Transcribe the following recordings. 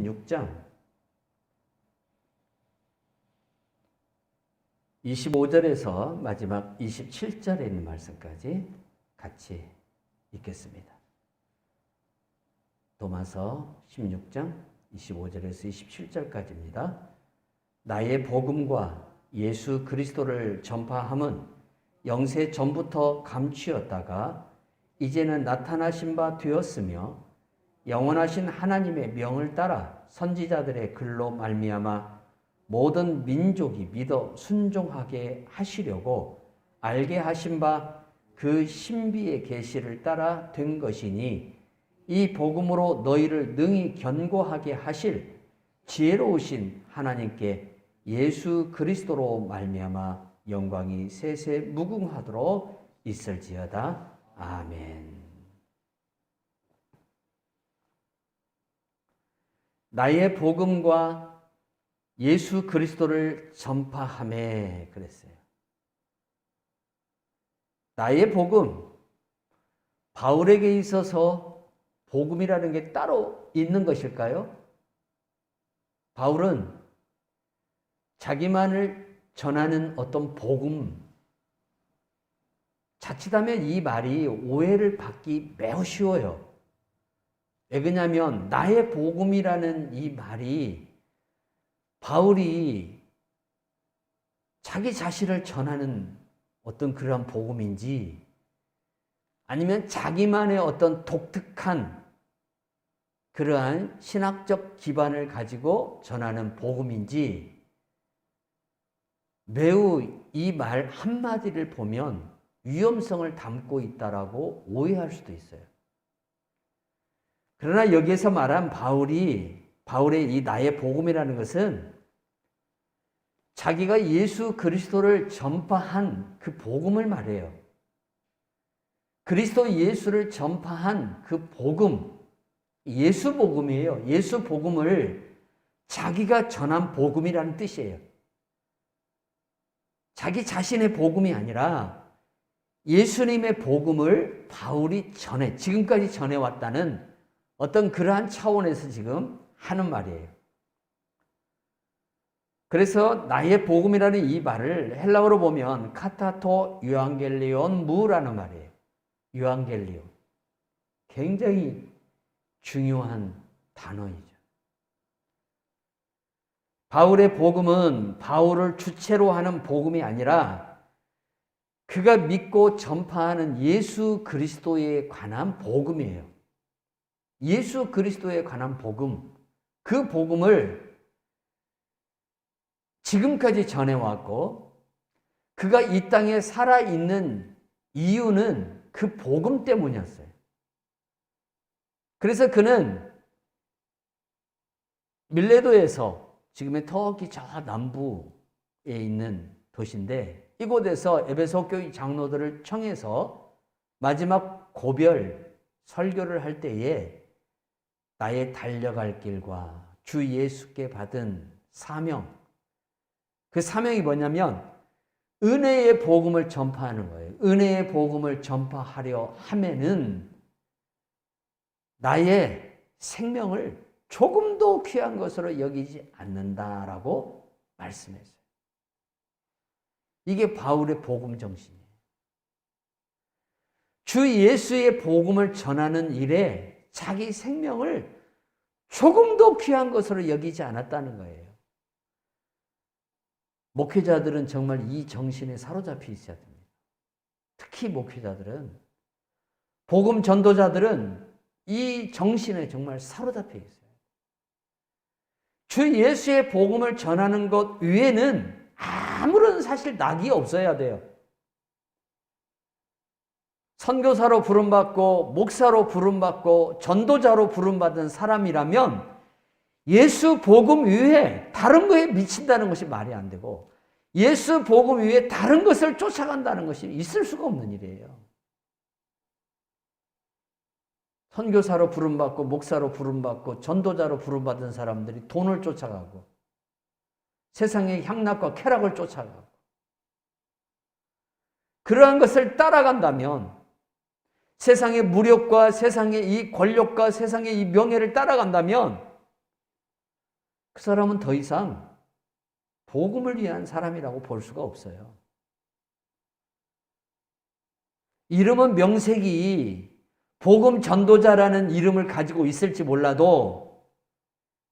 6장 25절에서 마지막 27절에 있는 말씀까지 같이 읽겠습니다. 로마서 16장 25절에서 27절까지입니다. 나의 복음과 예수 그리스도를 전파함은 영세 전부터 감추었다가 이제는 나타나신 바 되었으며 영원하신 하나님의 명을 따라 선지자들의 글로 말미암아 모든 민족이 믿어 순종하게 하시려고 알게 하신 바 그 신비의 계시를 따라 된 것이니 이 복음으로 너희를 능히 견고하게 하실 지혜로우신 하나님께 예수 그리스도로 말미암아 영광이 세세 무궁하도록 있을지어다. 아멘. 나의 복음과 예수 그리스도를 전파하매 그랬어요. 나의 복음, 바울에게 있어서 복음이라는 게 따로 있는 것일까요? 바울은 자기만을 전하는 어떤 복음, 자칫하면 이 말이 오해를 받기 매우 쉬워요. 왜 그러냐면 나의 복음이라는 이 말이 바울이 자기 자신을 전하는 어떤 그러한 복음인지 아니면 자기만의 어떤 독특한 그러한 신학적 기반을 가지고 전하는 복음인지 매우 이 말 한마디를 보면 위험성을 담고 있다라고 오해할 수도 있어요. 그러나 여기에서 말한 바울의 이 나의 복음이라는 것은 자기가 예수 그리스도를 전파한 그 복음을 말해요. 그리스도 예수를 전파한 그 복음, 예수 복음이에요. 예수 복음을 자기가 전한 복음이라는 뜻이에요. 자기 자신의 복음이 아니라 예수님의 복음을 바울이 지금까지 전해왔다는 어떤 그러한 차원에서 지금 하는 말이에요. 그래서 나의 복음이라는 이 말을 헬라어로 보면 카타토 유앙겔리온 무라는 말이에요. 유앙겔리온. 굉장히 중요한 단어이죠. 바울의 복음은 바울을 주체로 하는 복음이 아니라 그가 믿고 전파하는 예수 그리스도에 관한 복음이에요. 예수 그리스도에 관한 복음, 그 복음을 지금까지 전해왔고 그가 이 땅에 살아있는 이유는 그 복음 때문이었어요. 그래서 그는 밀레도에서 지금의 터키 저 남부에 있는 도시인데 이곳에서 에베소 교회 장로들을 청해서 마지막 고별 설교를 할 때에 나의 달려갈 길과 주 예수께 받은 사명, 그 사명이 뭐냐면 은혜의 복음을 전파하는 거예요. 은혜의 복음을 전파하려 하면은 나의 생명을 조금도 귀한 것으로 여기지 않는다라고 말씀했어요. 이게 바울의 복음 정신이에요. 주 예수의 복음을 전하는 일에 자기 생명을 조금도 귀한 것으로 여기지 않았다는 거예요. 목회자들은 정말 이 정신에 사로잡혀 있어야 됩니다. 특히 목회자들은, 복음 전도자들은 이 정신에 정말 사로잡혀 있어요. 주 예수의 복음을 전하는 것 외에는 아무런 사실 낙이 없어야 돼요. 선교사로 부름받고 목사로 부름받고 전도자로 부름받은 사람이라면 예수 복음 위에 다른 거에 미친다는 것이 말이 안 되고 예수 복음 위에 다른 것을 쫓아간다는 것이 있을 수가 없는 일이에요. 선교사로 부름받고 목사로 부름받고 전도자로 부름받은 사람들이 돈을 쫓아가고 세상의 향락과 쾌락을 쫓아가고 그러한 것을 따라간다면 세상의 무력과 세상의 이 권력과 세상의 이 명예를 따라간다면 그 사람은 더 이상 복음을 위한 사람이라고 볼 수가 없어요. 이름은 명색이 복음 전도자라는 이름을 가지고 있을지 몰라도,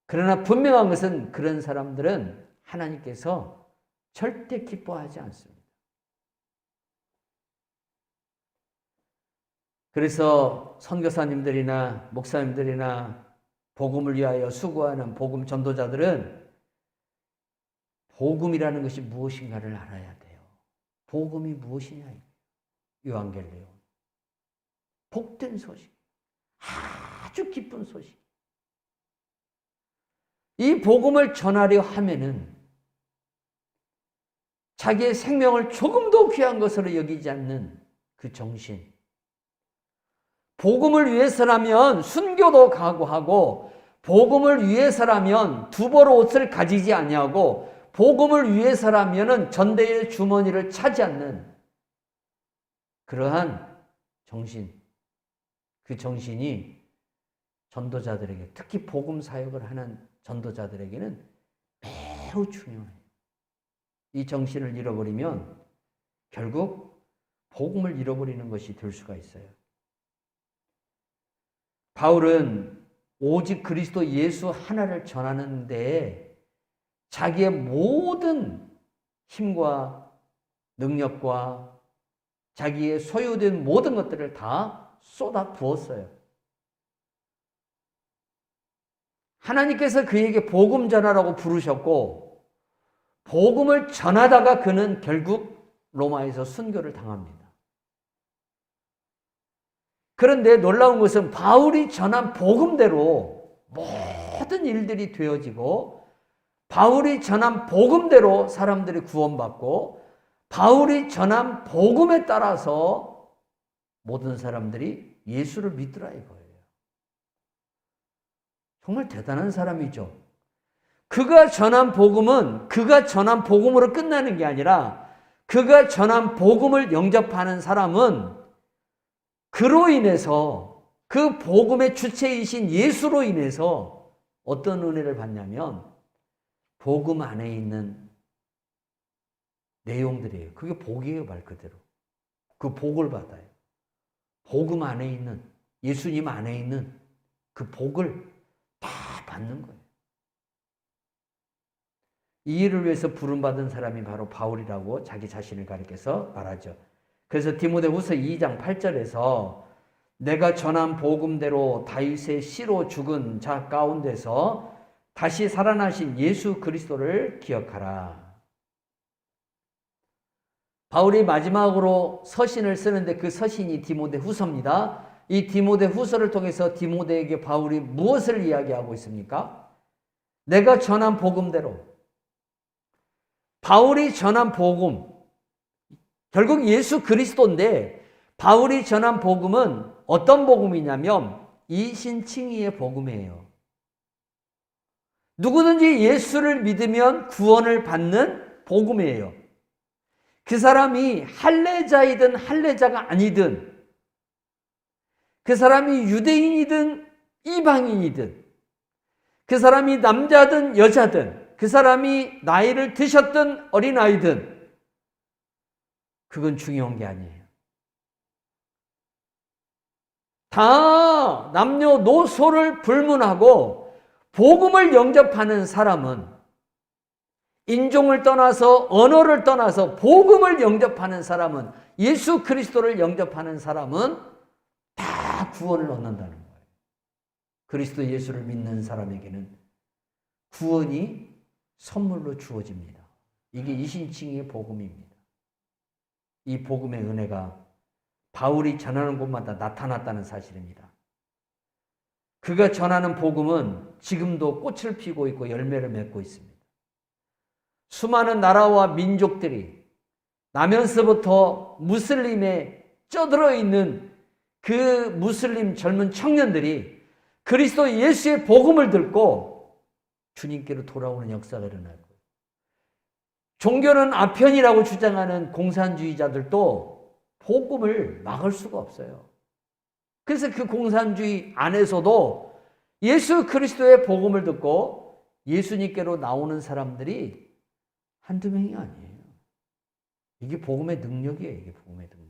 그러나 분명한 것은 그런 사람들은 하나님께서 절대 기뻐하지 않습니다. 그래서 선교사님들이나 목사님들이나 복음을 위하여 수고하는 복음 전도자들은 복음이라는 것이 무엇인가를 알아야 돼요. 복음이 무엇이냐? 요한겔리온. 복된 소식. 아주 기쁜 소식. 이 복음을 전하려 하면은 자기의 생명을 조금도 귀한 것으로 여기지 않는 그 정신. 복음을 위해서라면 순교도 각오하고, 복음을 위해서라면 두벌 옷을 가지지 아니하고, 복음을 위해서라면 전대의 주머니를 차지 않는 그러한 정신, 그 정신이 전도자들에게, 특히 복음 사역을 하는 전도자들에게는 매우 중요해요. 이 정신을 잃어버리면 결국 복음을 잃어버리는 것이 될 수가 있어요. 바울은 오직 그리스도 예수 하나를 전하는 데에 자기의 모든 힘과 능력과 자기의 소유된 모든 것들을 다 쏟아 부었어요. 하나님께서 그에게 복음 전하라고 부르셨고, 복음을 전하다가 그는 결국 로마에서 순교를 당합니다. 그런데 놀라운 것은 바울이 전한 복음대로 모든 일들이 되어지고, 바울이 전한 복음대로 사람들이 구원받고, 바울이 전한 복음에 따라서 모든 사람들이 예수를 믿더라 이거예요. 정말 대단한 사람이죠. 그가 전한 복음은 그가 전한 복음으로 끝나는 게 아니라, 그가 전한 복음을 영접하는 사람은 그로 인해서, 그 복음의 주체이신 예수로 인해서 어떤 은혜를 받냐면 복음 안에 있는 내용들이에요. 그게 복이에요, 말 그대로. 그 복을 받아요. 복음 안에 있는, 예수님 안에 있는 그 복을 다 받는 거예요. 이 일을 위해서 부름받은 사람이 바로 바울이라고 자기 자신을 가리켜서 말하죠. 그래서 디모데후서 2장 8절에서 내가 전한 복음대로 다윗의 씨로 죽은 자 가운데서 다시 살아나신 예수 그리스도를 기억하라. 바울이 마지막으로 서신을 쓰는데 그 서신이 디모데후서입니다. 이 디모데후서를 통해서 디모데에게 바울이 무엇을 이야기하고 있습니까? 내가 전한 복음대로, 바울이 전한 복음, 결국 예수 그리스도인데, 바울이 전한 복음은 어떤 복음이냐면 이신칭의의 복음이에요. 누구든지 예수를 믿으면 구원을 받는 복음이에요. 그 사람이 할례자이든 할례자가 아니든, 그 사람이 유대인이든 이방인이든, 그 사람이 남자든 여자든, 그 사람이 나이를 드셨든 어린아이든, 그건 중요한 게 아니에요. 다 남녀노소를 불문하고 복음을 영접하는 사람은, 인종을 떠나서 언어를 떠나서 복음을 영접하는 사람은, 예수 그리스도를 영접하는 사람은 다 구원을 얻는다는 거예요. 그리스도 예수를 믿는 사람에게는 구원이 선물로 주어집니다. 이게 이신칭의 복음입니다. 이 복음의 은혜가 바울이 전하는 곳마다 나타났다는 사실입니다. 그가 전하는 복음은 지금도 꽃을 피우고 있고 열매를 맺고 있습니다. 수많은 나라와 민족들이 나면서부터 무슬림에 쩌들어 있는 그 무슬림 젊은 청년들이 그리스도 예수의 복음을 듣고 주님께로 돌아오는 역사가 일어나고, 종교는 아편이라고 주장하는 공산주의자들도 복음을 막을 수가 없어요. 그래서 그 공산주의 안에서도 예수 그리스도의 복음을 듣고 예수님께로 나오는 사람들이 한두 명이 아니에요. 이게 복음의 능력이에요. 이게 복음의 능력.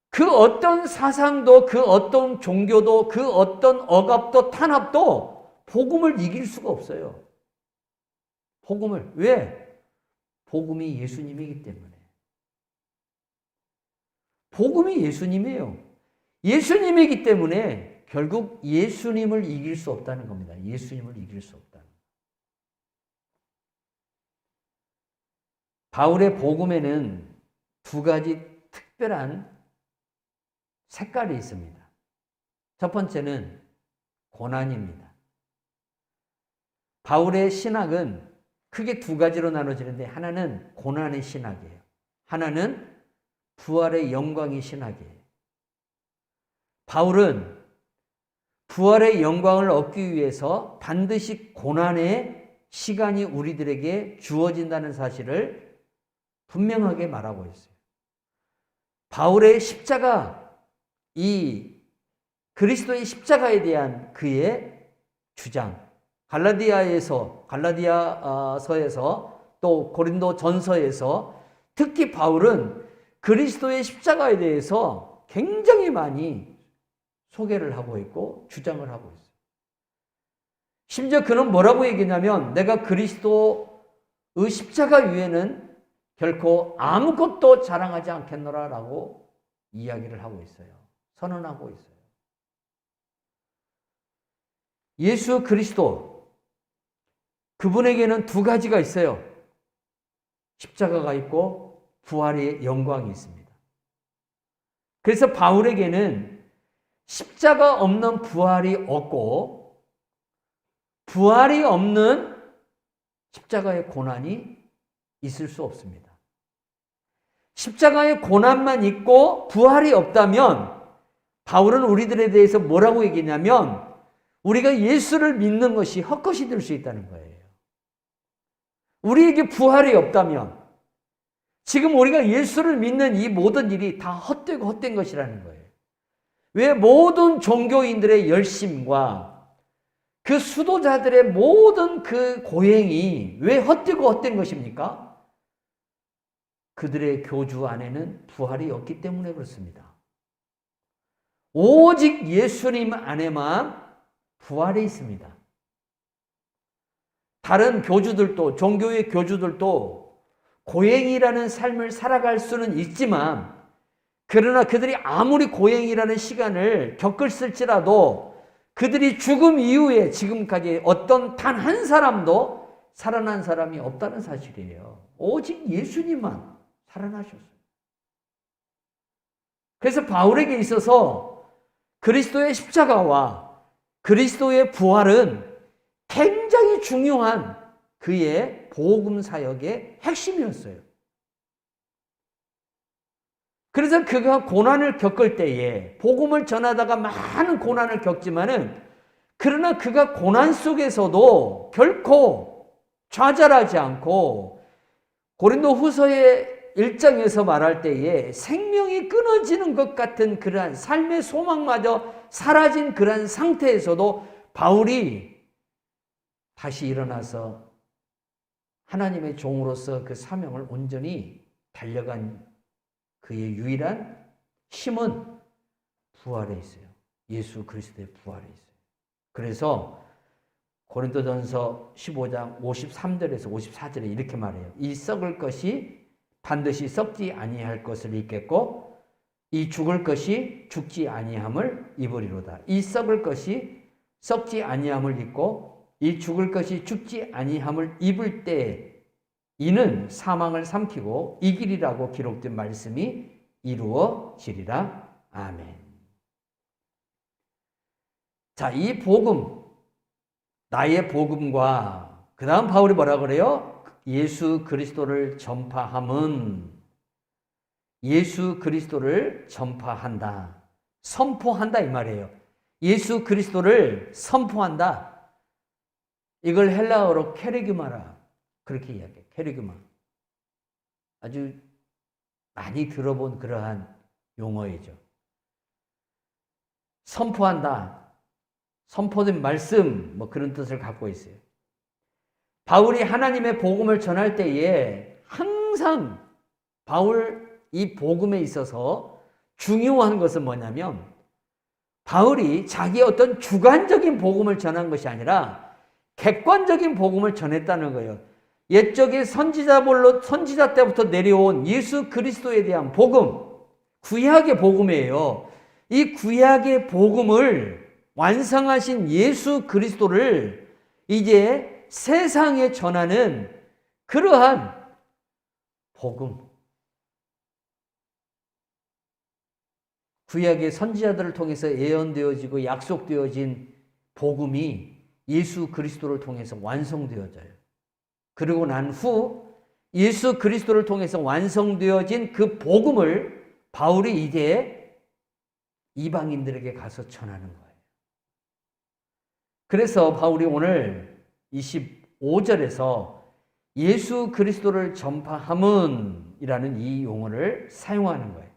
그 어떤 사상도, 그 어떤 종교도, 그 어떤 억압도, 탄압도 복음을 이길 수가 없어요. 복음을. 왜? 복음이 예수님이기 때문에. 복음이 예수님이에요. 예수님이기 때문에 결국 예수님을 이길 수 없다는 겁니다. 예수님을 이길 수 없다는. 바울의 복음에는 두 가지 특별한 색깔이 있습니다. 첫 번째는 고난입니다. 바울의 신학은 크게 두 가지로 나눠지는데 하나는 고난의 신학이에요. 하나는 부활의 영광의 신학이에요. 바울은 부활의 영광을 얻기 위해서 반드시 고난의 시간이 우리들에게 주어진다는 사실을 분명하게 말하고 있어요. 바울의 십자가, 이 그리스도의 십자가에 대한 그의 주장, 갈라디아서에서 또 고린도 전서에서 특히 바울은 그리스도의 십자가에 대해서 굉장히 많이 소개를 하고 있고 주장을 하고 있어요. 심지어 그는 뭐라고 얘기냐면 내가 그리스도의 십자가 위에는 결코 아무것도 자랑하지 않겠노라라고 이야기를 하고 있어요. 선언하고 있어요. 예수 그리스도, 그분에게는 두 가지가 있어요. 십자가가 있고 부활의 영광이 있습니다. 그래서 바울에게는 십자가 없는 부활이 없고 부활이 없는 십자가의 고난이 있을 수 없습니다. 십자가의 고난만 있고 부활이 없다면 바울은 우리들에 대해서 뭐라고 얘기냐면 우리가 예수를 믿는 것이 헛것이 될 수 있다는 거예요. 우리에게 부활이 없다면 지금 우리가 예수를 믿는 이 모든 일이 다 헛되고 헛된 것이라는 거예요. 왜 모든 종교인들의 열심과 그 수도자들의 모든 그 고행이 왜 헛되고 헛된 것입니까? 그들의 교주 안에는 부활이 없기 때문에 그렇습니다. 오직 예수님 안에만 부활이 있습니다. 다른 교주들도, 종교의 교주들도 고행이라는 삶을 살아갈 수는 있지만 그러나 그들이 아무리 고행이라는 시간을 겪을지라도 그들이 죽음 이후에 지금까지 어떤 단 한 사람도 살아난 사람이 없다는 사실이에요. 오직 예수님만 살아나셨어요. 그래서 바울에게 있어서 그리스도의 십자가와 그리스도의 부활은 굉장히 중요한 그의 복음 사역의 핵심이었어요. 그래서 그가 고난을 겪을 때에 복음을 전하다가 많은 고난을 겪지만은 그러나 그가 고난 속에서도 결코 좌절하지 않고 고린도 후서의 1장에서 말할 때에 생명이 끊어지는 것 같은 그러한 삶의 소망마저 사라진 그러한 상태에서도 바울이 다시 일어나서 하나님의 종으로서 그 사명을 온전히 달려간 그의 유일한 힘은 부활에 있어요. 예수 그리스도의 부활에 있어요. 그래서 고린도전서 15장 53절에서 54절에 이렇게 말해요. 이 썩을 것이 반드시 썩지 아니할 것을 입겠고 이 죽을 것이 죽지 아니함을 입으리로다. 이 썩을 것이 썩지 아니함을 입고 이 죽을 것이 죽지 아니함을 입을 때 이는 사망을 삼키고 이기리라고 기록된 말씀이 이루어지리라. 아멘. 자, 이 복음, 나의 복음과 그 다음 바울이 뭐라 그래요? 예수 그리스도를 전파함은 예수 그리스도를 전파한다. 선포한다 이 말이에요. 예수 그리스도를 선포한다. 이걸 헬라어로 케르기마라 그렇게 이야기해요. 케르기마. 아주 많이 들어본 그러한 용어이죠. 선포한다. 선포된 말씀, 뭐 그런 뜻을 갖고 있어요. 바울이 하나님의 복음을 전할 때에 항상 바울 이 복음에 있어서 중요한 것은 뭐냐면 바울이 자기의 어떤 주관적인 복음을 전한 것이 아니라 객관적인 복음을 전했다는 거예요. 옛적의 선지자 때부터 내려온 예수 그리스도에 대한 복음, 구약의 복음이에요. 이 구약의 복음을 완성하신 예수 그리스도를 이제 세상에 전하는 그러한 복음. 구약의 선지자들을 통해서 예언되어지고 약속되어진 복음이 예수 그리스도를 통해서 완성되어져요. 그리고 난 후 예수 그리스도를 통해서 완성되어진 그 복음을 바울이 이제 이방인들에게 가서 전하는 거예요. 그래서 바울이 오늘 25절에서 예수 그리스도를 전파함은 이라는 이 용어를 사용하는 거예요.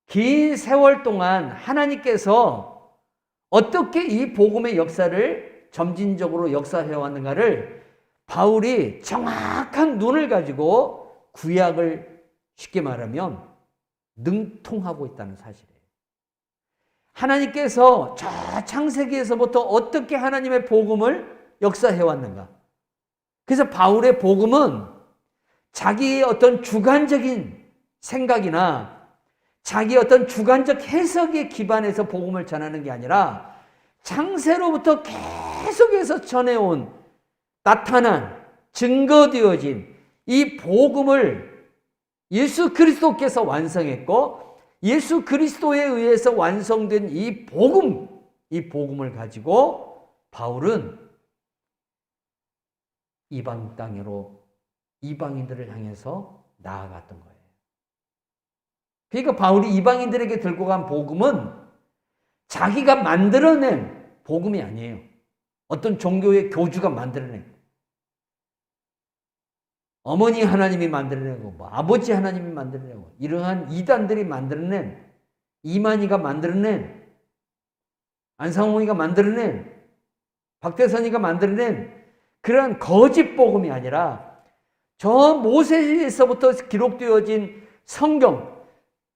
긴 세월 동안 하나님께서 어떻게 이 복음의 역사를 점진적으로 역사해 왔는가를 바울이 정확한 눈을 가지고 구약을 쉽게 말하면 능통하고 있다는 사실이에요. 하나님께서 저 창세기에서부터 어떻게 하나님의 복음을 역사해 왔는가. 그래서 바울의 복음은 자기의 어떤 주관적인 생각이나 자기의 어떤 주관적 해석에 기반해서 복음을 전하는 게 아니라 창세로부터 계속해서 전해온 나타난 증거되어진 이 복음을 예수 그리스도께서 완성했고 예수 그리스도에 의해서 완성된 이 복음을 가지고 바울은 이방 땅으로 이방인들을 향해서 나아갔던 거예요. 그러니까 바울이 이방인들에게 들고 간 복음은 자기가 만들어낸 복음이 아니에요. 어떤 종교의 교주가 만들어낸, 어머니 하나님이 만들어내고 뭐 아버지 하나님이 만들어내고 이러한 이단들이 만들어낸, 이만희가 만들어낸, 안상홍이가 만들어낸, 박대선이가 만들어낸 그러한 거짓 복음이 아니라 저 모세에서부터 기록되어진 성경,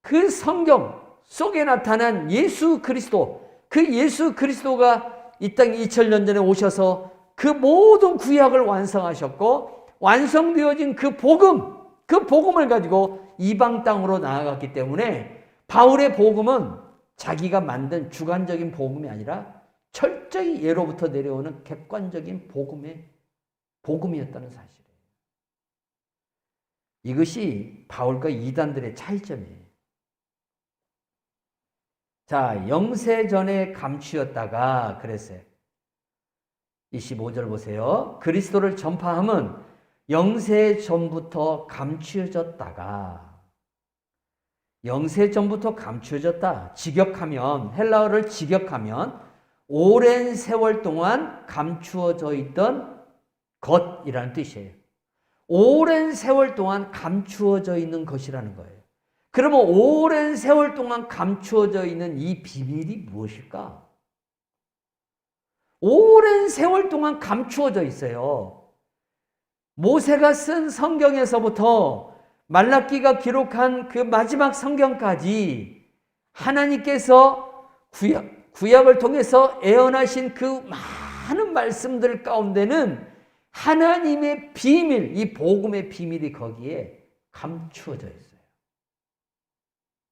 그 성경 속에 나타난 예수 그리스도, 그 예수 그리스도가 이 땅에 2000년 전에 오셔서 그 모든 구약을 완성하셨고 완성되어진 그 복음을 가지고 이방 땅으로 나아갔기 때문에 바울의 복음은 자기가 만든 주관적인 복음이 아니라 철저히 예로부터 내려오는 객관적인 복음이었다는 사실이에요. 이것이 바울과 이단들의 차이점이에요. 자, 영세전에 감추었다가 그랬어요. 25절 보세요. 그리스도를 전파함은 영세전부터 감추어졌다가, 영세전부터 감추어졌다. 직역하면, 헬라어를 직역하면 오랜 세월 동안 감추어져 있던 것이라는 뜻이에요. 오랜 세월 동안 감추어져 있는 것이라는 거예요. 그러면 오랜 세월 동안 감추어져 있는 이 비밀이 무엇일까? 오랜 세월 동안 감추어져 있어요. 모세가 쓴 성경에서부터 말라기가 기록한 그 마지막 성경까지 하나님께서 구약을 통해서 예언하신 그 많은 말씀들 가운데는 하나님의 비밀, 이 복음의 비밀이 거기에 감추어져 있어요.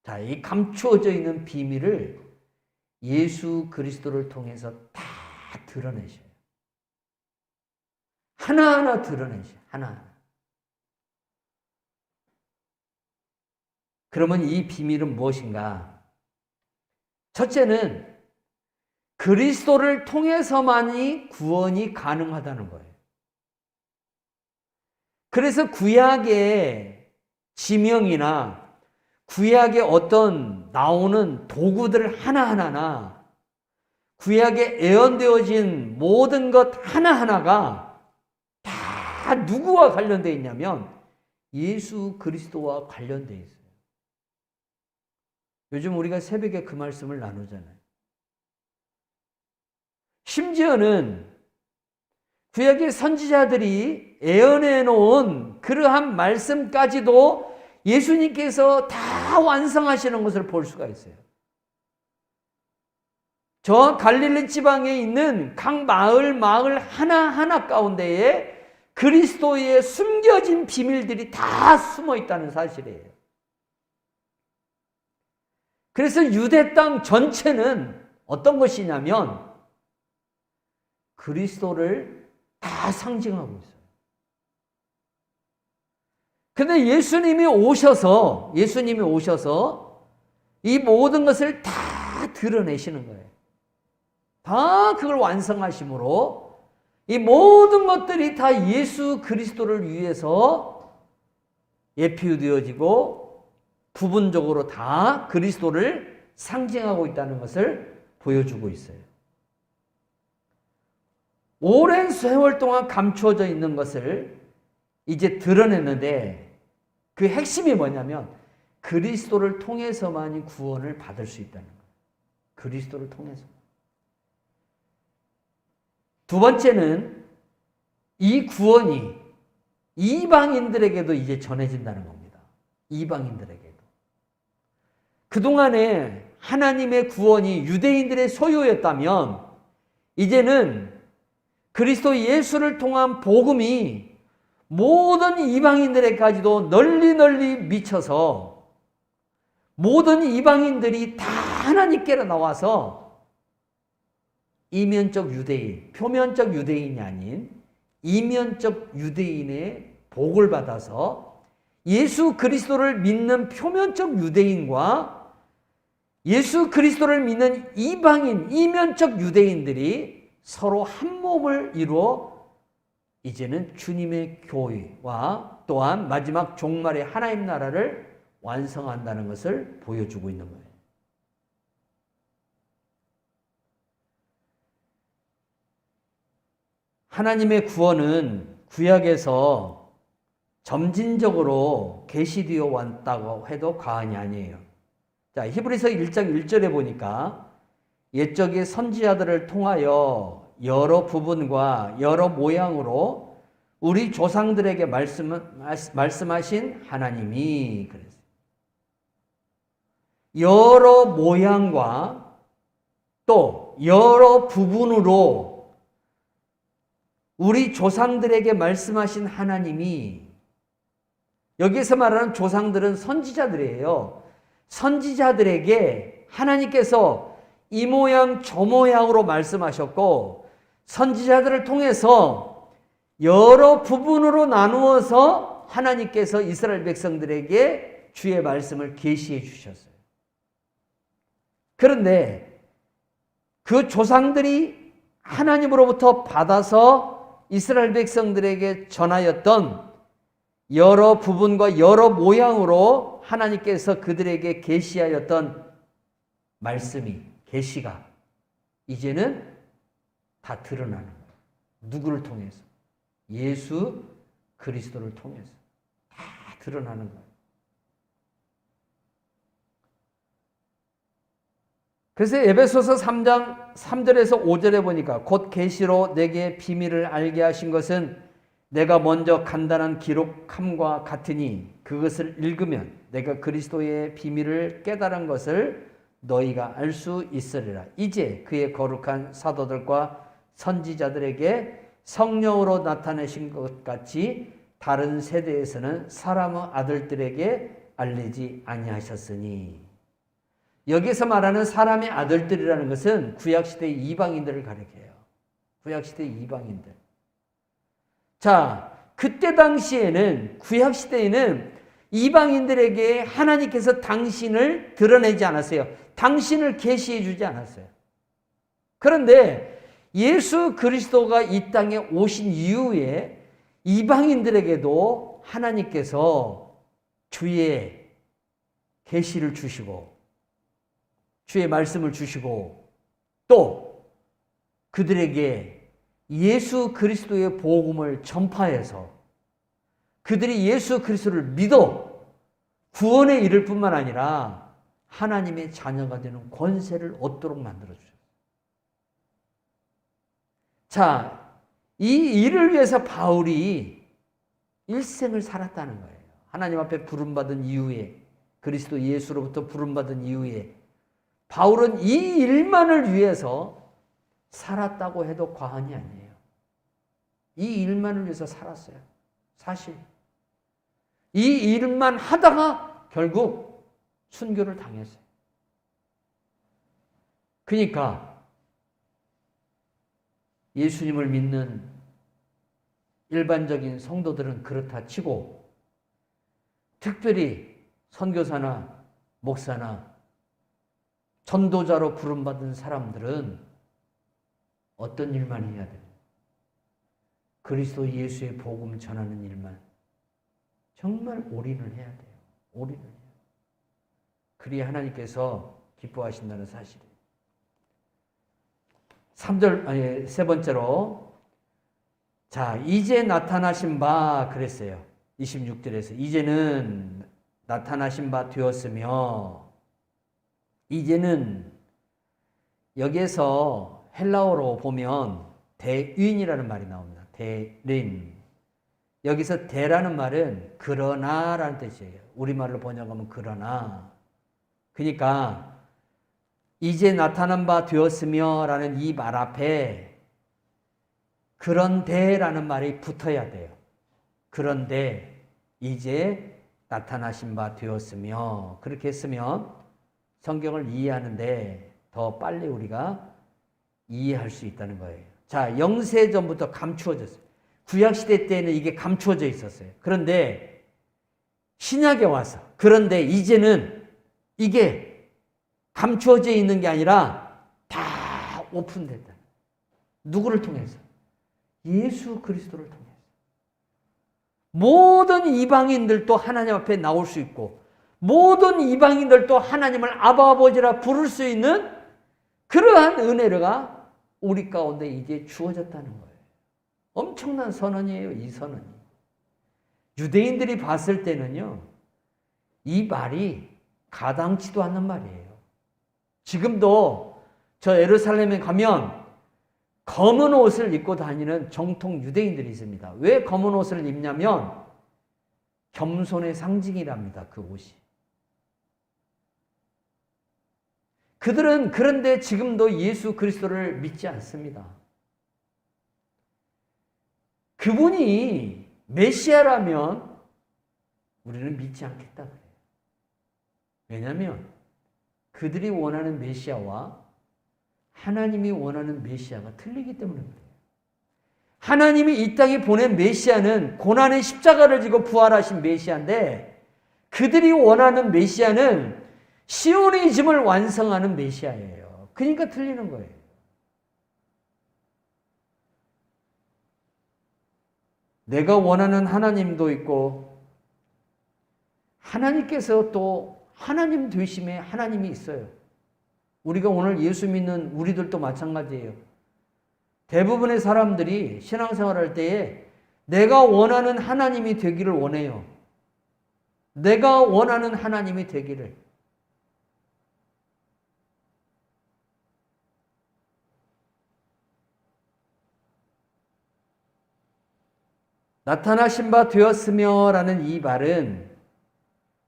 자, 이 감추어져 있는 비밀을 예수 그리스도를 통해서 다 드러내셔요. 하나하나 드러내셔요. 하나하나. 그러면 이 비밀은 무엇인가? 첫째는 그리스도를 통해서만이 구원이 가능하다는 거예요. 그래서 구약의 지명이나 구약의 어떤 나오는 도구들 하나하나나 구약에 예언되어진 모든 것 하나하나가 다 누구와 관련되어 있냐면 예수 그리스도와 관련되어 있어요. 요즘 우리가 새벽에 그 말씀을 나누잖아요. 심지어는 구약의 선지자들이 예언해 놓은 그러한 말씀까지도 예수님께서 다 완성하시는 것을 볼 수가 있어요. 저 갈릴리 지방에 있는 각 마을 하나하나 가운데에 그리스도의 숨겨진 비밀들이 다 숨어 있다는 사실이에요. 그래서 유대 땅 전체는 어떤 것이냐면 그리스도를 다 상징하고 있어요. 근데 예수님이 오셔서 이 모든 것을 다 드러내시는 거예요. 다 그걸 완성하심으로 이 모든 것들이 다 예수 그리스도를 위해서 예표되어지고 부분적으로 다 그리스도를 상징하고 있다는 것을 보여주고 있어요. 오랜 세월 동안 감추어져 있는 것을 이제 드러냈는데 그 핵심이 뭐냐면 그리스도를 통해서만이 구원을 받을 수 있다는 거예요. 그리스도를 통해서. 두 번째는 이 구원이 이방인들에게도 이제 전해진다는 겁니다. 이방인들에게도. 그동안에 하나님의 구원이 유대인들의 소유였다면 이제는 그리스도 예수를 통한 복음이 모든 이방인들에게까지도 널리 미쳐서 모든 이방인들이 다 하나님께로 나와서 이면적 유대인, 표면적 유대인이 아닌 이면적 유대인의 복을 받아서 예수 그리스도를 믿는 표면적 유대인과 예수 그리스도를 믿는 이방인, 이면적 유대인들이 서로 한 몸을 이루어 이제는 주님의 교회와 또한 마지막 종말의 하나님 나라를 완성한다는 것을 보여주고 있는 거예요. 하나님의 구원은 구약에서 점진적으로 계시되어 왔다고 해도 과언이 아니에요. 자, 히브리서 1장 1절에 보니까 옛적의 선지자들을 통하여 여러 부분과 여러 모양으로 우리 조상들에게 말씀하신 하나님이 그랬어요. 여러 모양과 또 여러 부분으로 우리 조상들에게 말씀하신 하나님이, 여기서 말하는 조상들은 선지자들이에요. 선지자들에게 하나님께서 이 모양 저 모양으로 말씀하셨고 선지자들을 통해서 여러 부분으로 나누어서 하나님께서 이스라엘 백성들에게 주의 말씀을 계시해 주셨어요. 그런데 그 조상들이 하나님으로부터 받아서 이스라엘 백성들에게 전하였던 여러 부분과 여러 모양으로 하나님께서 그들에게 계시하였던 말씀이, 계시가 이제는 다 드러나는 거예요. 누구를 통해서? 예수 그리스도를 통해서 다 드러나는 거예요. 그래서 에베소서 3장 3절에서 5절에 보니까 곧 계시로 내게 비밀을 알게 하신 것은 내가 먼저 간단한 기록함과 같으니 그것을 읽으면 내가 그리스도의 비밀을 깨달은 것을 너희가 알 수 있으리라. 이제 그의 거룩한 사도들과 선지자들에게 성령으로 나타내신 것 같이 다른 세대에서는 사람의 아들들에게 알리지 아니하셨으니. 여기서 말하는 사람의 아들들이라는 것은 구약시대의 이방인들을 가리켜요. 구약시대의 이방인들. 자, 그때 당시에는, 구약시대에는 이방인들에게 하나님께서 당신을 드러내지 않았어요. 당신을 계시해 주지 않았어요. 그런데 예수 그리스도가 이 땅에 오신 이후에 이방인들에게도 하나님께서 주의 계시를 주시고 주의 말씀을 주시고 또 그들에게 예수 그리스도의 복음을 전파해서 그들이 예수 그리스도를 믿어 구원에 이를 뿐만 아니라 하나님의 자녀가 되는 권세를 얻도록 만들어주셨어요. 자, 이 일을 위해서 바울이 일생을 살았다는 거예요. 하나님 앞에 부름받은 이후에, 그리스도 예수로부터 부름받은 이후에 바울은 이 일만을 위해서 살았다고 해도 과언이 아니에요. 이 일만을 위해서 살았어요. 사실 이 일만 하다가 결국 순교를 당했어요. 그러니까 예수님을 믿는 일반적인 성도들은 그렇다 치고, 특별히 선교사나 목사나 전도자로 부름받은 사람들은 어떤 일만 해야 돼요? 그리스도 예수의 복음 전하는 일만 정말 올인을 해야 돼요. 올인을 해요. 그래야 하나님께서 기뻐하신다는 사실이에요. 3절, 세 번째로, 자, 이제 나타나신 바 그랬어요. 26절에서 이제는 나타나신 바 되었으며, 이제는 여기에서 헬라어로 보면 대윈이라는 말이 나옵니다. 대린. 여기서 대라는 말은 그러나라는 뜻이에요. 우리말로 번역하면 그러나. 그러니까 이제 나타난 바 되었으며 라는 이 말 앞에 그런데라는 말이 붙어야 돼요. 그런데 이제 나타나신 바 되었으며, 그렇게 했으면 성경을 이해하는데 더 빨리 우리가 이해할 수 있다는 거예요. 자, 영세전부터 감추어졌어요. 구약시대 때는 이게 감추어져 있었어요. 그런데 신약에 와서, 그런데 이제는 이게 감추어져 있는 게 아니라 다 오픈된다. 누구를 통해서? 예수 그리스도를 통해서. 모든 이방인들도 하나님 앞에 나올 수 있고, 모든 이방인들도 하나님을 아바 아버지라 부를 수 있는 그러한 은혜가 우리 가운데 이제 주어졌다는 거예요. 엄청난 선언이에요, 이 선언이. 유대인들이 봤을 때는요, 이 말이 가당치도 않는 말이에요. 지금도 저 예루살렘에 가면 검은 옷을 입고 다니는 정통 유대인들이 있습니다. 왜 검은 옷을 입냐면 겸손의 상징이랍니다, 그 옷이. 그들은 그런데 지금도 예수 그리스도를 믿지 않습니다. 그분이 메시아라면 우리는 믿지 않겠다 그래요. 왜냐하면 그들이 원하는 메시아와 하나님이 원하는 메시아가 틀리기 때문에 그래요. 하나님이 이 땅에 보낸 메시아는 고난의 십자가를 지고 부활하신 메시아인데, 그들이 원하는 메시아는 시오니즘을 완성하는 메시아예요. 그러니까 틀리는 거예요. 내가 원하는 하나님도 있고, 하나님께서 또 하나님 되심에 하나님이 있어요. 우리가 오늘 예수 믿는 우리들도 마찬가지예요. 대부분의 사람들이 신앙생활 할 때에 내가 원하는 하나님이 되기를 원해요. 내가 원하는 하나님이 되기를. 나타나신 바 되었으며 라는 이 말은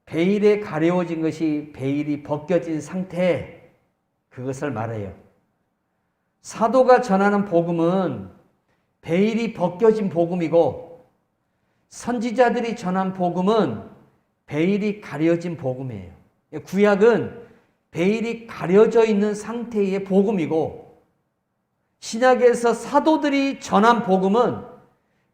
베일에 가려워진 것이 베일이 벗겨진 상태, 그것을 말해요. 사도가 전하는 복음은 베일이 벗겨진 복음이고, 선지자들이 전한 복음은 베일이 가려진 복음이에요. 구약은 베일이 가려져 있는 상태의 복음이고, 신약에서 사도들이 전한 복음은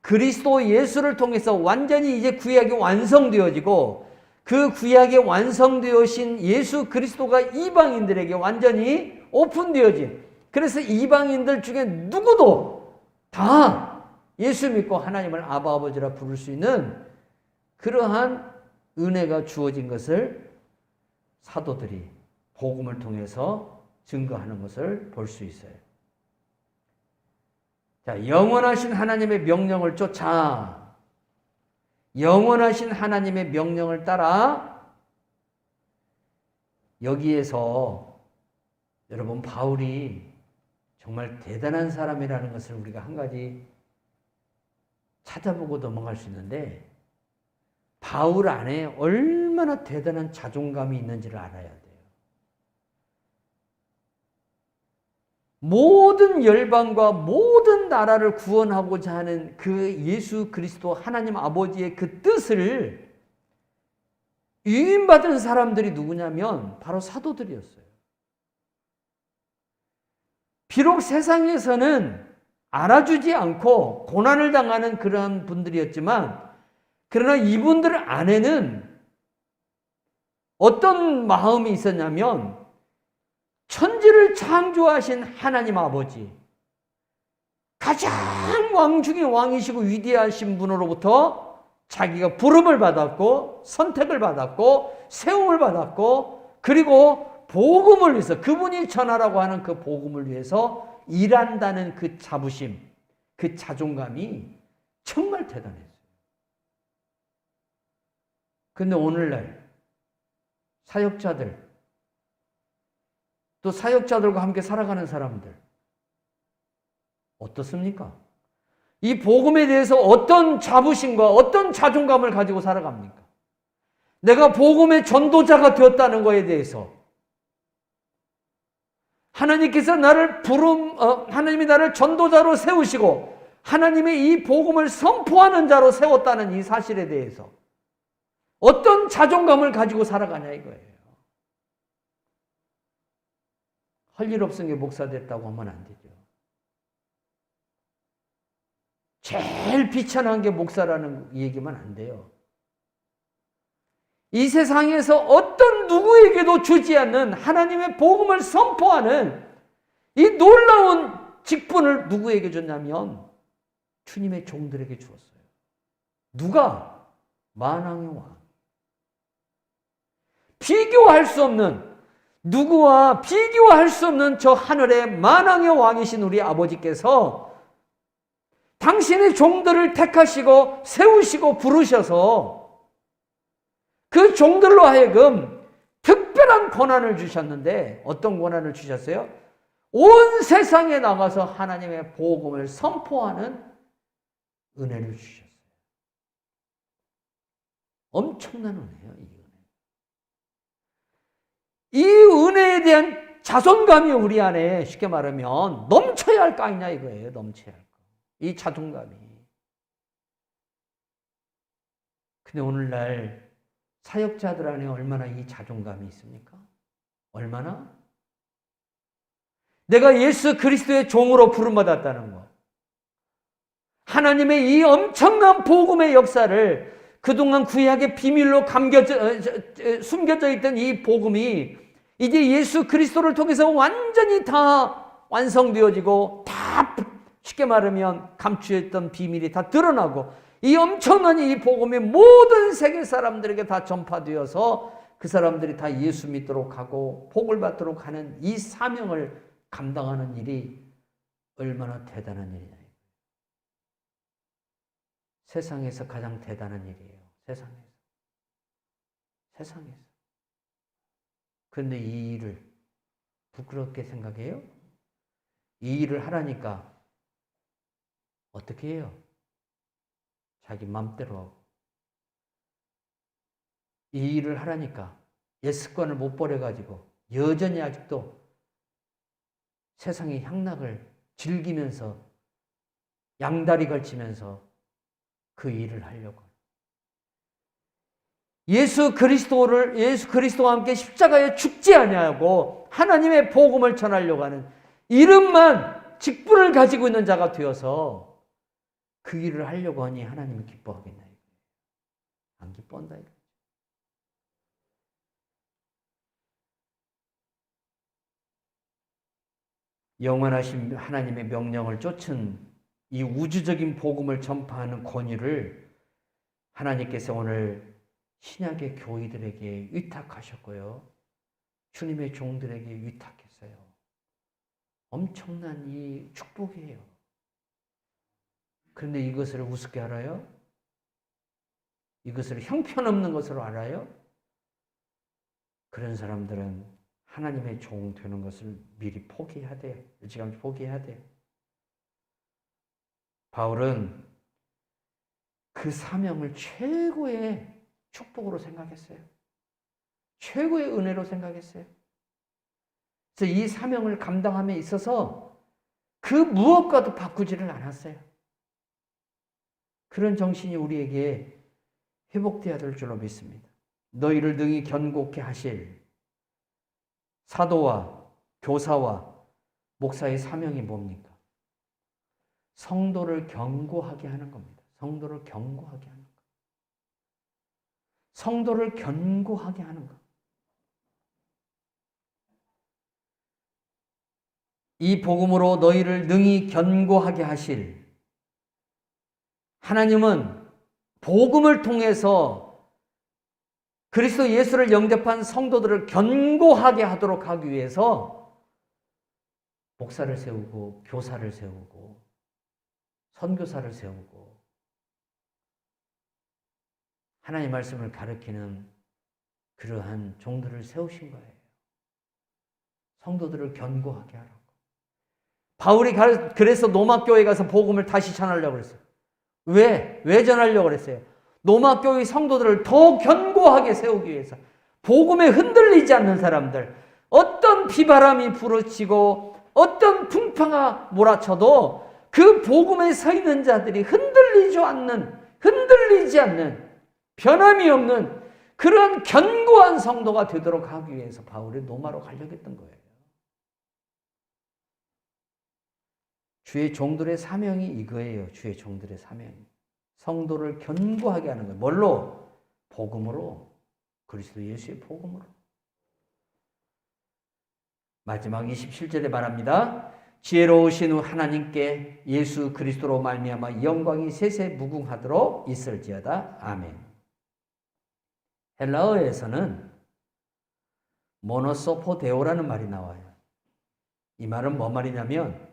그리스도 예수를 통해서 완전히 이제 구약이 완성되어지고, 그 구약에 완성되어진 예수 그리스도가 이방인들에게 완전히 오픈되어진, 그래서 이방인들 중에 누구도 다 예수 믿고 하나님을 아바 아버지라 부를 수 있는 그러한 은혜가 주어진 것을 사도들이 복음을 통해서 증거하는 것을 볼 수 있어요. 자, 영원하신 하나님의 명령을 쫓아, 영원하신 하나님의 명령을 따라. 여기에서 여러분, 바울이 정말 대단한 사람이라는 것을 우리가 한 가지 찾아보고 넘어갈 수 있는데, 바울 안에 얼마나 대단한 자존감이 있는지를 알아야 돼요. 모든 열방과 모든 나라를 구원하고자 하는 그 예수 그리스도 하나님 아버지의 그 뜻을 유인받은 사람들이 누구냐면 바로 사도들이었어요. 비록 세상에서는 알아주지 않고 고난을 당하는 그러한 분들이었지만, 그러나 이분들 안에는 어떤 마음이 있었냐면, 천지를 창조하신 하나님 아버지, 가장 왕 중에 왕이시고 위대하신 분으로부터 자기가 부름을 받았고 선택을 받았고 세움을 받았고, 그리고 복음을 위해서, 그분이 전하라고 하는 그 복음을 위해서 일한다는 그 자부심, 그 자존감이 정말 대단했어요. 근데 오늘날 사역자들, 또 사역자들과 함께 살아가는 사람들 어떻습니까? 이 복음에 대해서 어떤 자부심과 어떤 자존감을 가지고 살아갑니까? 내가 복음의 전도자가 되었다는 것에 대해서, 하나님께서 하나님이 나를 전도자로 세우시고 하나님의 이 복음을 선포하는 자로 세웠다는 이 사실에 대해서 어떤 자존감을 가지고 살아가냐 이거예요. 할 일 없은 게 목사 됐다고 하면 안 되죠. 제일 비천한 게 목사라는 얘기만 안 돼요. 이 세상에서 어떤 누구에게도 주지 않는 하나님의 복음을 선포하는 이 놀라운 직분을 누구에게 줬냐면 주님의 종들에게 주었어요. 누가? 만왕의 왕. 비교할 수 없는, 누구와 비교할 수 없는 저 하늘의 만왕의 왕이신 우리 아버지께서 당신의 종들을 택하시고 세우시고 부르셔서 그 종들로 하여금 특별한 권한을 주셨는데, 어떤 권한을 주셨어요? 온 세상에 나가서 하나님의 복음을 선포하는 은혜를 주셨어요. 엄청난 은혜예요, 이 은혜. 이 은혜에 대한 자존감이 우리 안에 쉽게 말하면 넘쳐야 할 거 아니냐 이거예요. 넘쳐야 할 거. 이 자존감이. 근데 오늘날 사역자들 안에 얼마나 이 자존감이 있습니까? 얼마나? 내가 예수 그리스도의 종으로 부름받았다는 것, 하나님의 이 엄청난 복음의 역사를, 그동안 구약의 비밀로 숨겨져 있던 이 복음이 이제 예수 그리스도를 통해서 완전히 다 완성되어지고, 다 쉽게 말하면 감추었던 비밀이 다 드러나고, 이 엄청난 이 복음이 모든 세계 사람들에게 다 전파되어서 그 사람들이 다 예수 믿도록 하고 복을 받도록 하는 이 사명을 감당하는 일이 얼마나 대단한 일이냐. 세상에서 가장 대단한 일이에요. 세상에서. 그런데 이 일을 부끄럽게 생각해요? 이 일을 하라니까 어떻게 해요? 자기 맘대로 하고. 이 일을 하라니까 옛습관을 못 버려가지고 여전히 아직도 세상의 향락을 즐기면서 양다리 걸치면서 그 일을 하려고. 예수 그리스도와 함께 십자가에 죽지 아니하고 하나님의 복음을 전하려고 하는 이름만, 직분을 가지고 있는 자가 되어서 그 일을 하려고 하니 하나님이 기뻐하겠나? 안 기뻐한다. 영원하신 하나님의 명령을 쫓은 이 우주적인 복음을 전파하는 권위를 하나님께서 오늘 신약의 교회들에게 위탁하셨고요. 주님의 종들에게 위탁했어요. 엄청난 이 축복이에요. 그런데 이것을 우습게 알아요? 이것을 형편없는 것으로 알아요? 그런 사람들은 하나님의 종 되는 것을 미리 포기해야 돼요. 일찌감치 포기해야 돼요. 바울은 그 사명을 최고의 축복으로 생각했어요. 최고의 은혜로 생각했어요. 그래서 이 사명을 감당함에 있어서 그 무엇과도 바꾸지를 않았어요. 그런 정신이 우리에게 회복되어야 될 줄로 믿습니다. 너희를 능히 견고케 하실 사도와 교사와 목사의 사명이 뭡니까? 성도를 견고하게 하는 겁니다. 성도를 견고하게 하는 것. 성도를 견고하게 하는 것. 이 복음으로 너희를 능히 견고하게 하실 하나님은 복음을 통해서 그리스도 예수를 영접한 성도들을 견고하게 하도록 하기 위해서 목사를 세우고 교사를 세우고 선교사를 세우고 하나님의 말씀을 가르치는 그러한 종들을 세우신 거예요. 성도들을 견고하게 하라고. 바울이 그래서 로마교회에 가서 복음을 다시 전하려고 그랬어요. 왜 전하려고 그랬어요? 로마교회 성도들을 더 견고하게 세우기 위해서. 복음에 흔들리지 않는 사람들, 어떤 비바람이 부러치고 어떤 풍파가 몰아쳐도 그 복음에 서 있는 자들이 흔들리지 않는 변함이 없는 그런 견고한 성도가 되도록 하기 위해서 바울이 로마로 가려고 했던 거예요. 주의 종들의 사명이 이거예요. 주의 종들의 사명이. 성도를 견고하게 하는 거예요. 뭘로? 복음으로. 그리스도 예수의 복음으로. 마지막 27절에 말합니다. 지혜로우신 후 하나님께 예수 그리스도로 말미암아 영광이 세세 무궁하도록 있을지어다. 아멘. 헬라어에서는 모노소포데오라는 말이 나와요. 이 말은 뭔 말이냐면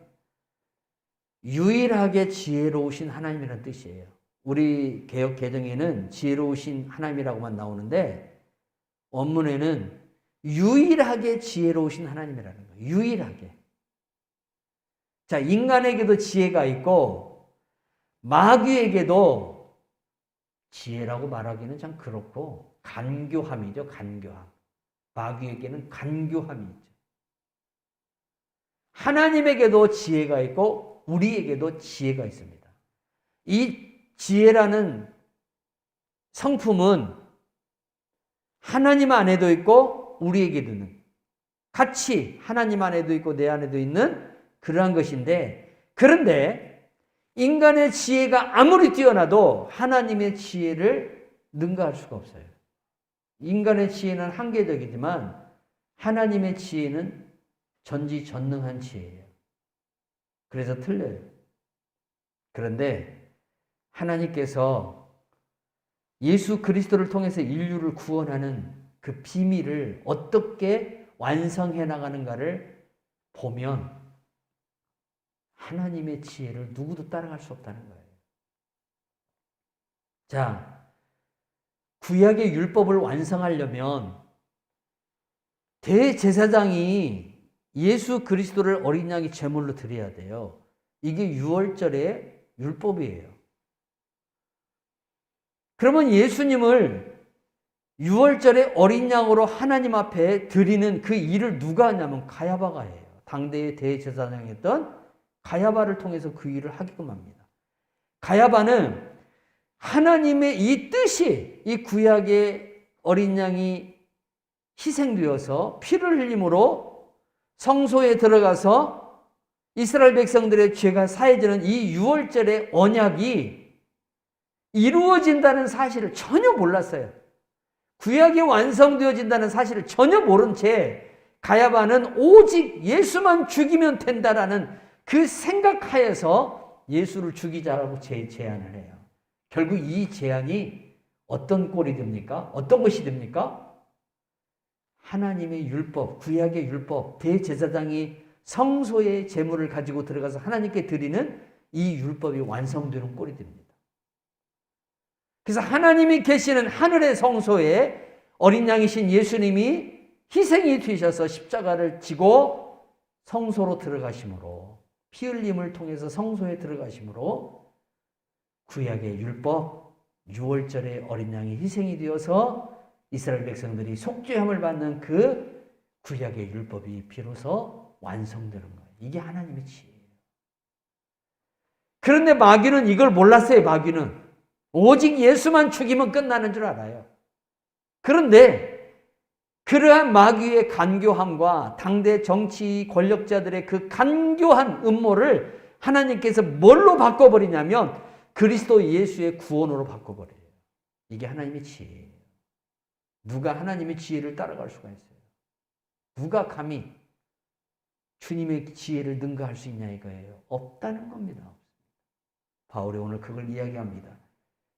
유일하게 지혜로우신 하나님이라는 뜻이에요. 우리 개역 개정에는 지혜로우신 하나님이라고만 나오는데 원문에는 유일하게 지혜로우신 하나님이라는 거예요. 유일하게. 자, 인간에게도 지혜가 있고 마귀에게도 지혜라고 말하기는 참 그렇고 간교함이죠. 간교함. 마귀에게는 간교함이 있죠. 하나님에게도 지혜가 있고 우리에게도 지혜가 있습니다. 이 지혜라는 성품은 하나님 안에도 있고 우리에게도 있는, 같이 하나님 안에도 있고 내 안에도 있는 그러한 것인데, 그런데 인간의 지혜가 아무리 뛰어나도 하나님의 지혜를 능가할 수가 없어요. 인간의 지혜는 한계적이지만 하나님의 지혜는 전지전능한 지혜예요. 그래서 틀려요. 그런데 하나님께서 예수 그리스도를 통해서 인류를 구원하는 그 비밀을 어떻게 완성해 나가는가를 보면 하나님의 지혜를 누구도 따라갈 수 없다는 거예요. 자, 구약의 율법을 완성하려면 대제사장이 예수 그리스도를 어린 양의 제물로 드려야 돼요. 이게 유월절의 율법이에요. 그러면 예수님을 유월절의 어린 양으로 하나님 앞에 드리는 그 일을 누가 하냐면 가야바가 해요. 당대의 대제사장이었던 가야바를 통해서 그 일을 하게끔 합니다. 가야바는 하나님의 이 뜻이, 이 구약의 어린 양이 희생되어서 피를 흘림으로 성소에 들어가서 이스라엘 백성들의 죄가 사해지는 이 유월절의 언약이 이루어진다는 사실을 전혀 몰랐어요. 구약이 완성되어진다는 사실을 전혀 모른 채 가야바는 오직 예수만 죽이면 된다라는 그 생각하에서 예수를 죽이자라고 제안을 해요. 결국 이 제안이 어떤 꼴이 됩니까? 어떤 것이 됩니까? 하나님의 율법, 구약의 율법, 대제사장이 성소의 제물을 가지고 들어가서 하나님께 드리는 이 율법이 완성되는 꼴이 됩니다. 그래서 하나님이 계시는 하늘의 성소에 어린 양이신 예수님이 희생이 되셔서 십자가를 지고 성소로 들어가심으로, 피 흘림을 통해서 성소에 들어가심으로 구약의 율법, 6월절의 어린 양이 희생이 되어서 이스라엘 백성들이 속죄함을 받는 그 구약의 율법이 비로소 완성되는 거예요. 이게 하나님의 지혜예요. 그런데 마귀는 이걸 몰랐어요. 마귀는 오직 예수만 죽이면 끝나는 줄 알아요. 그런데 그러한 마귀의 간교함과 당대 정치 권력자들의 그 간교한 음모를 하나님께서 뭘로 바꿔버리냐면 그리스도 예수의 구원으로 바꿔버려요. 이게 하나님의 지혜예요. 누가 하나님의 지혜를 따라갈 수가 있어요? 누가 감히 주님의 지혜를 능가할 수 있냐 이거예요. 없다는 겁니다. 바울이 오늘 그걸 이야기합니다.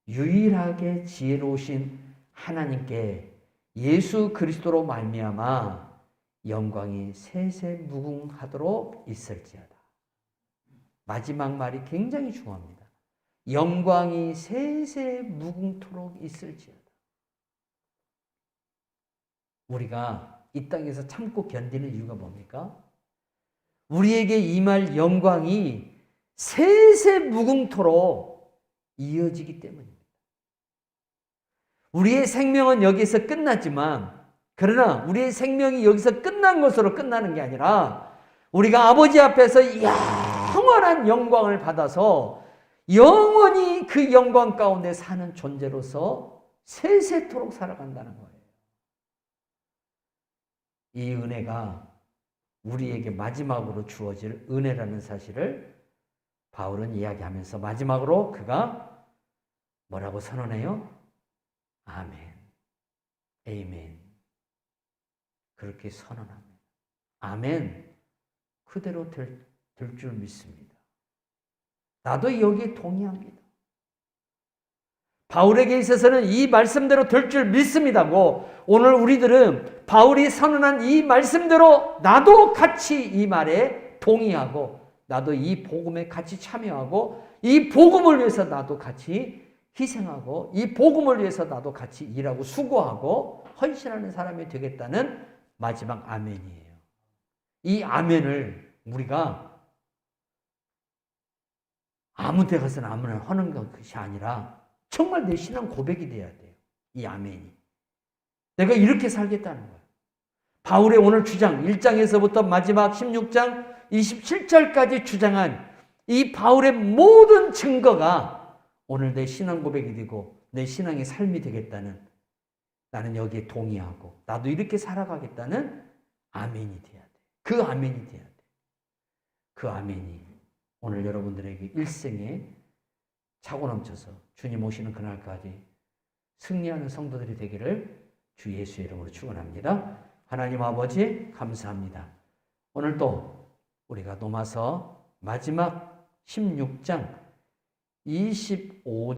유일하게 지혜로우신 하나님께 예수 그리스도로 말미암아 영광이 세세무궁하도록 있을지어다. 마지막 말이 굉장히 중요합니다. 영광이 세세무궁토록 있을지어다. 우리가 이 땅에서 참고 견디는 이유가 뭡니까? 우리에게 임할 영광이 세세무궁토록 이어지기 때문입니다. 우리의 생명은 여기서 끝났지만, 그러나 우리의 생명이 여기서 끝난 것으로 끝나는 게 아니라 우리가 아버지 앞에서 영원한 영광을 받아서 영원히 그 영광 가운데 사는 존재로서 세세토록 살아간다는 거예요. 이 은혜가 우리에게 마지막으로 주어질 은혜라는 사실을 바울은 이야기하면서 마지막으로 그가 뭐라고 선언해요? 아멘, 에이멘. 그렇게 선언합니다. 아멘. 그대로 될 줄 믿습니다. 나도 여기에 동의합니다. 바울에게 있어서는 이 말씀대로 될 줄 믿습니다고 오늘 우리들은 바울이 선언한 이 말씀대로 나도 같이 이 말에 동의하고 나도 이 복음에 같이 참여하고 이 복음을 위해서 나도 같이 희생하고 이 복음을 위해서 나도 같이 일하고 수고하고 헌신하는 사람이 되겠다는 마지막 아멘이에요. 이 아멘을 우리가 아무 데 가서는 아무나 하는 것이 아니라 정말 내 신앙 고백이 돼야 돼요. 이 아멘이. 내가 이렇게 살겠다는 거예요. 바울의 오늘 주장 1장에서부터 마지막 16장 27절까지 주장한 이 바울의 모든 증거가 오늘 내 신앙 고백이 되고 내 신앙의 삶이 되겠다는, 나는 여기에 동의하고 나도 이렇게 살아가겠다는 아멘이 돼야 돼. 그 아멘이 돼야 돼. 그 아멘이 오늘 여러분들에게 일생에 차고 넘쳐서 주님 오시는 그날까지 승리하는 성도들이 되기를 주 예수의 이름으로 축원합니다. 하나님 아버지 감사합니다. 오늘 또 우리가 로마서 마지막 16장 25절